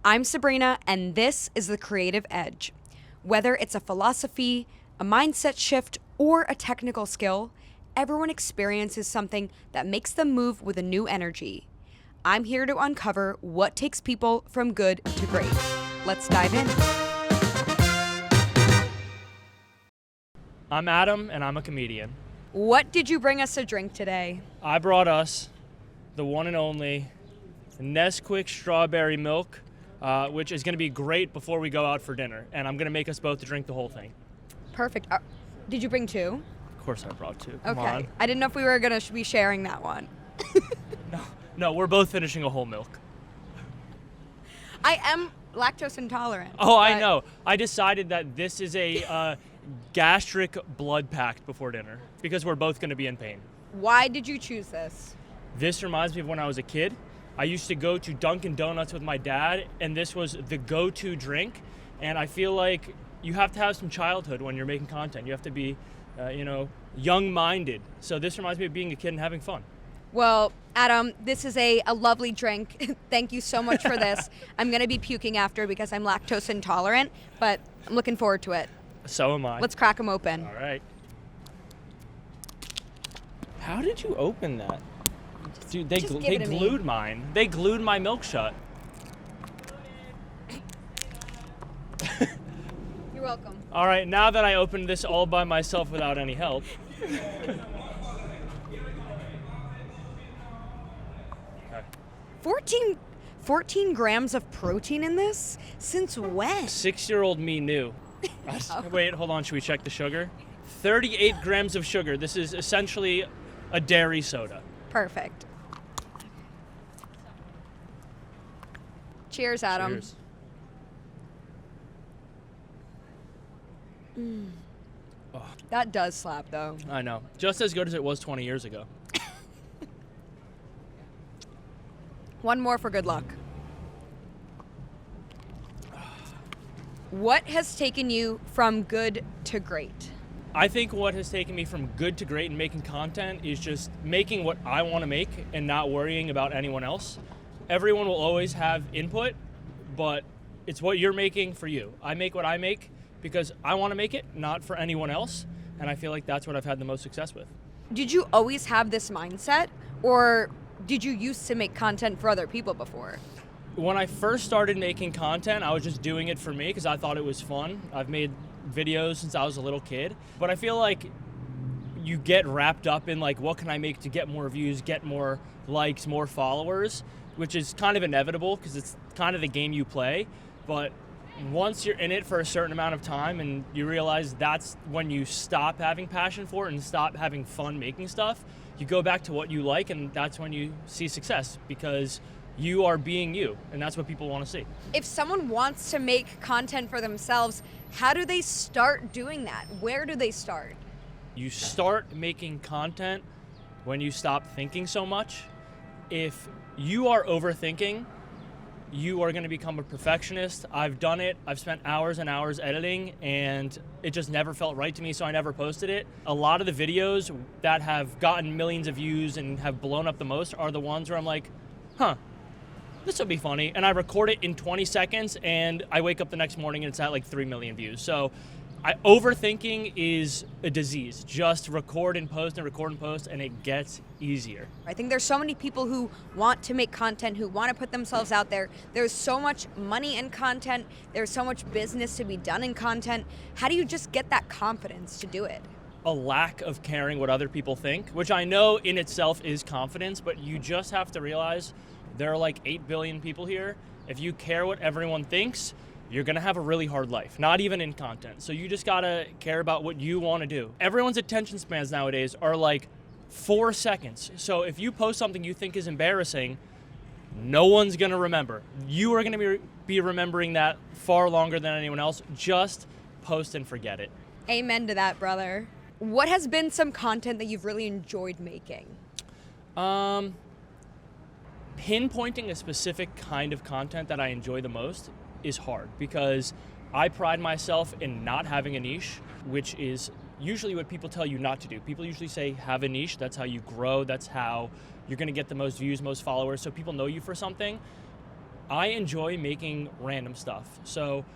I'm Sabrina, and this is The Creative Edge. Whether it's a philosophy, a mindset shift, or a technical skill, everyone experiences something that makes them move with a new energy. I'm here to uncover what takes people from good to great. Let's dive in. I'm Adam, and I'm a comedian. What did you bring us to drink today? I brought us the one and only Nesquik strawberry milk, which is going to be great before we go out for dinner. And I'm going to make us both to drink the whole thing. Perfect. Did you bring two? Of course I brought two. Come Okay. on. I didn't know if we were going to be sharing that one. No, we're both finishing a whole milk. I am lactose intolerant. Oh, I know. I decided that this is a gastric blood pact before dinner because we're both going to be in pain. Why did you choose this? This reminds me of when I was a kid. I used to go to Dunkin' Donuts with my dad, and this was the go-to drink. And I feel like you have to have some childhood when you're making content. You have to be, young-minded. So this reminds me of being a kid and having fun. Well, Adam, this is a lovely drink. Thank you so much for this. I'm going to be puking after because I'm lactose intolerant, but I'm looking forward to it. So am I. Let's crack them open. All right. How did you open that? Dude, they glued mine. They glued my milk shut. You're welcome. All right, now that I opened this all by myself without any help. Okay. 14 grams of protein in this? Since when? 6-year-old me knew. Wait, hold on. Should we check the sugar? 38 grams of sugar. This is essentially a dairy soda. Perfect. Cheers, Adam. Cheers. That does slap, though. I know. Just as good as it was 20 years ago. One more for good luck. What has taken you from good to great? I think what has taken me from good to great in making content is just making what I want to make and not worrying about anyone else. Everyone will always have input, but it's what you're making for you. I make what I make because I want to make it, not for anyone else, and I feel like that's what I've had the most success with. Did you always have this mindset, or did you used to make content for other people before? When I first started making content, I was just doing it for me because I thought it was fun. I've made videos since I was a little kid, but I feel like you get wrapped up in like, what can I make to get more views, get more likes, more followers, which is kind of inevitable because it's kind of the game you play. But once you're in it for a certain amount of time and you realize that's when you stop having passion for it and stop having fun making stuff, you go back to what you like, and that's when you see success because you are being you, and that's what people want to see. If someone wants to make content for themselves, how do they start doing that? Where do they start? You start making content when you stop thinking so much. If you are overthinking, you are going to become a perfectionist. I've done it. I've spent hours and hours editing, and it just never felt right to me, so I never posted it. A lot of the videos that have gotten millions of views and have blown up the most are the ones where I'm like, this will be funny. And I record it in 20 seconds, and I wake up the next morning, and it's at like 3 million views. So overthinking is a disease. Just record and post and record and post, and it gets easier. I think there's so many people who want to make content, who want to put themselves out there. There's so much money in content. There's so much business to be done in content. How do you just get that confidence to do it? A lack of caring what other people think, which I know in itself is confidence, but you just have to realize there are like 8 billion people here. If you care what everyone thinks, you're gonna have a really hard life, not even in content. So you just gotta care about what you wanna do. Everyone's attention spans nowadays are like 4 seconds. So if you post something you think is embarrassing, no one's gonna remember. You are gonna be remembering that far longer than anyone else. Just post and forget it. Amen to that, brother. What has been some content that you've really enjoyed making? Pinpointing a specific kind of content that I enjoy the most is hard because I pride myself in not having a niche, which is usually what people tell you not to do. People usually say have a niche, that's how you grow, that's how you're gonna get the most views, most followers, so people know you for something. I enjoy making random stuff. So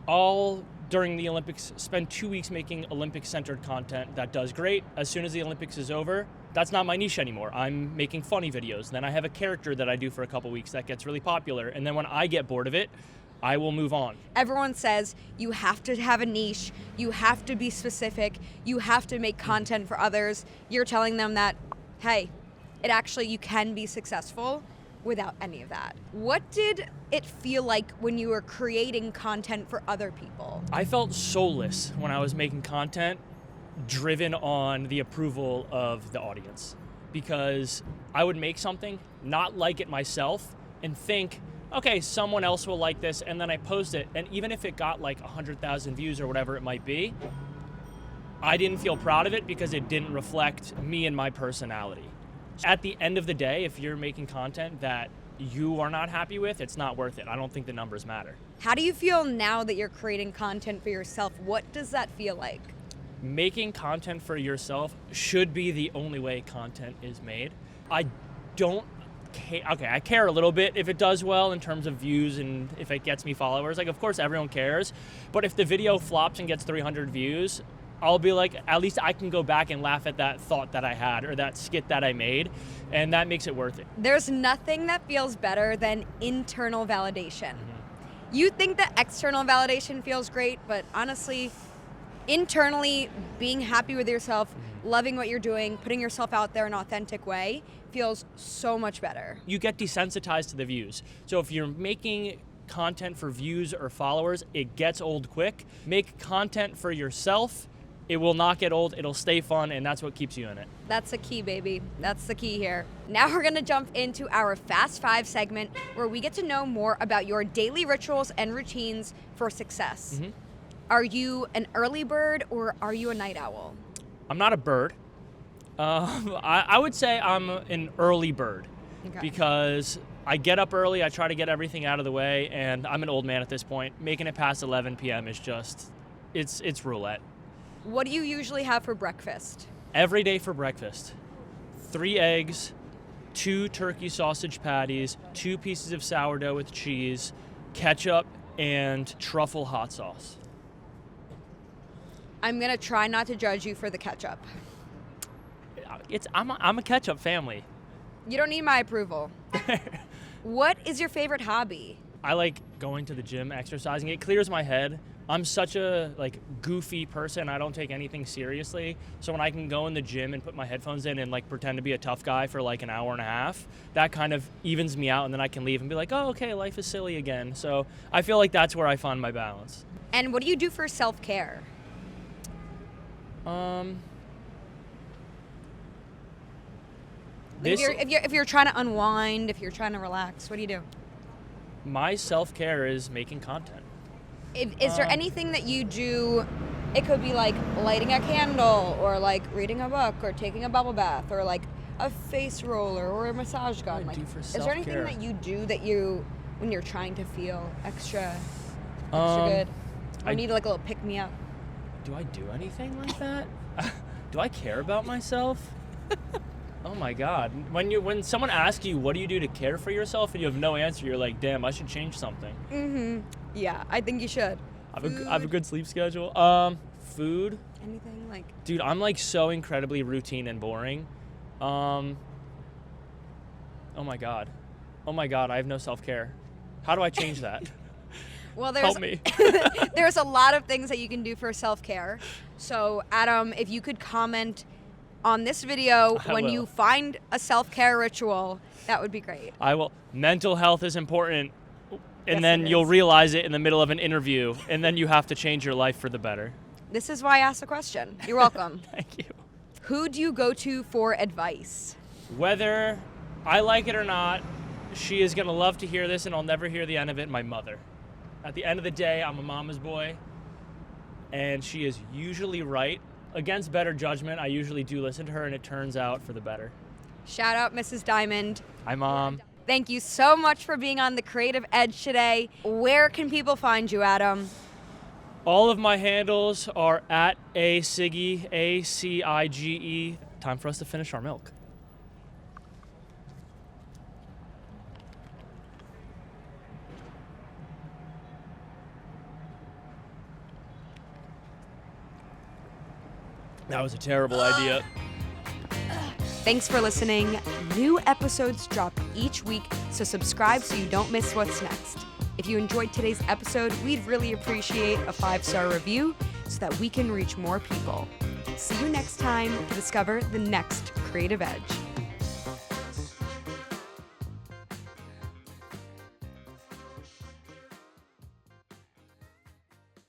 I'll, during the Olympics, spend 2 weeks making Olympic-centered content that does great. As soon as the Olympics is over, that's not my niche anymore. I'm making funny videos. Then I have a character that I do for a couple weeks that gets really popular. And then when I get bored of it, I will move on. Everyone says you have to have a niche, you have to be specific, you have to make content for others. You're telling them that, hey, you can be successful without any of that. What did it feel like when you were creating content for other people? I felt soulless when I was making content driven on the approval of the audience, because I would make something, not like it myself, and think, okay, someone else will like this, and then I post it, and even if it got like 100,000 views or whatever it might be, I didn't feel proud of it because it didn't reflect me and my personality. At the end of the day, if you're making content that you are not happy with, it's not worth it. I don't think the numbers matter. How do you feel now that you're creating content for yourself? What does that feel like? Making content for yourself should be the only way content is made. I don't care. Okay, I care a little bit if it does well in terms of views and if it gets me followers. Like, of course, everyone cares. But if the video flops and gets 300 views, I'll be like, at least I can go back and laugh at that thought that I had or that skit that I made, and that makes it worth it. There's nothing that feels better than internal validation. You think that external validation feels great, but honestly, internally, being happy with yourself, loving what you're doing, putting yourself out there in an authentic way feels so much better. You get desensitized to the views. So if you're making content for views or followers, it gets old quick. Make content for yourself. It will not get old, it'll stay fun, and that's what keeps you in it. That's the key, baby. That's the key here. Now we're gonna jump into our Fast Five segment where we get to know more about your daily rituals and routines for success. Are you an early bird or are you a night owl? I'm not a bird. I would say I'm an early bird because I get up early, I try to get everything out of the way, and I'm an old man at this point. Making it past 11 p.m. is just, it's roulette. What do you usually have for breakfast? Every day for breakfast, 3 eggs, 2 turkey sausage patties, 2 pieces of sourdough with cheese, ketchup, and truffle hot sauce. I'm gonna try not to judge you for the ketchup. I'm a ketchup family. You don't need my approval. What is your favorite hobby? I like going to the gym, exercising. It clears my head. I'm such a goofy person. I don't take anything seriously. So when I can go in the gym and put my headphones in and pretend to be a tough guy for an hour and a half, that kind of evens me out, and then I can leave and be like, oh, okay, life is silly again. So I feel like that's where I find my balance. And what do you do for self-care? If you're trying to unwind, if you're trying to relax, what do you do? My self-care is making content. Is there anything that you do? It could be like lighting a candle or reading a book or taking a bubble bath or a face roller or a massage gun. Is there anything that you do that when you're trying to feel extra good? Or need a little pick me up? Do I do anything like that? Do I care about myself? Oh my God. When someone asks you, what do you do to care for yourself, and you have no answer, you're like, damn, I should change something. Yeah, I think you should. I have a good sleep schedule. Food. Anything Dude, I'm so incredibly routine and boring. Oh my God, I have no self-care. How do I change that? Well, help me. There's a lot of things that you can do for self-care. So, Adam, if you could comment on this video when you find a self-care ritual, that would be great. I will. Mental health is important, and Yes, then it you'll is. realize it in the middle of an interview, and then you have to change your life for the better. This is why I asked the question. You're welcome. Thank you. Who do you go to for advice? Whether I like it or not, she is going to love to hear this, and I'll never hear the end of it, my mother. At the end of the day, I'm a mama's boy, and she is usually right. Against better judgment, I usually do listen to her, and it turns out for the better. Shout out Mrs. Diamond. Hi, Mom. Thank you so much for being on The Creative Edge today. Where can people find you, Adam? All of my handles are at Cige, Acige. Time for us to finish our milk. That was a terrible idea. Thanks for listening. New episodes drop each week, so subscribe so you don't miss what's next. If you enjoyed today's episode, we'd really appreciate a 5-star review so that we can reach more people. See you next time to discover the next creative edge.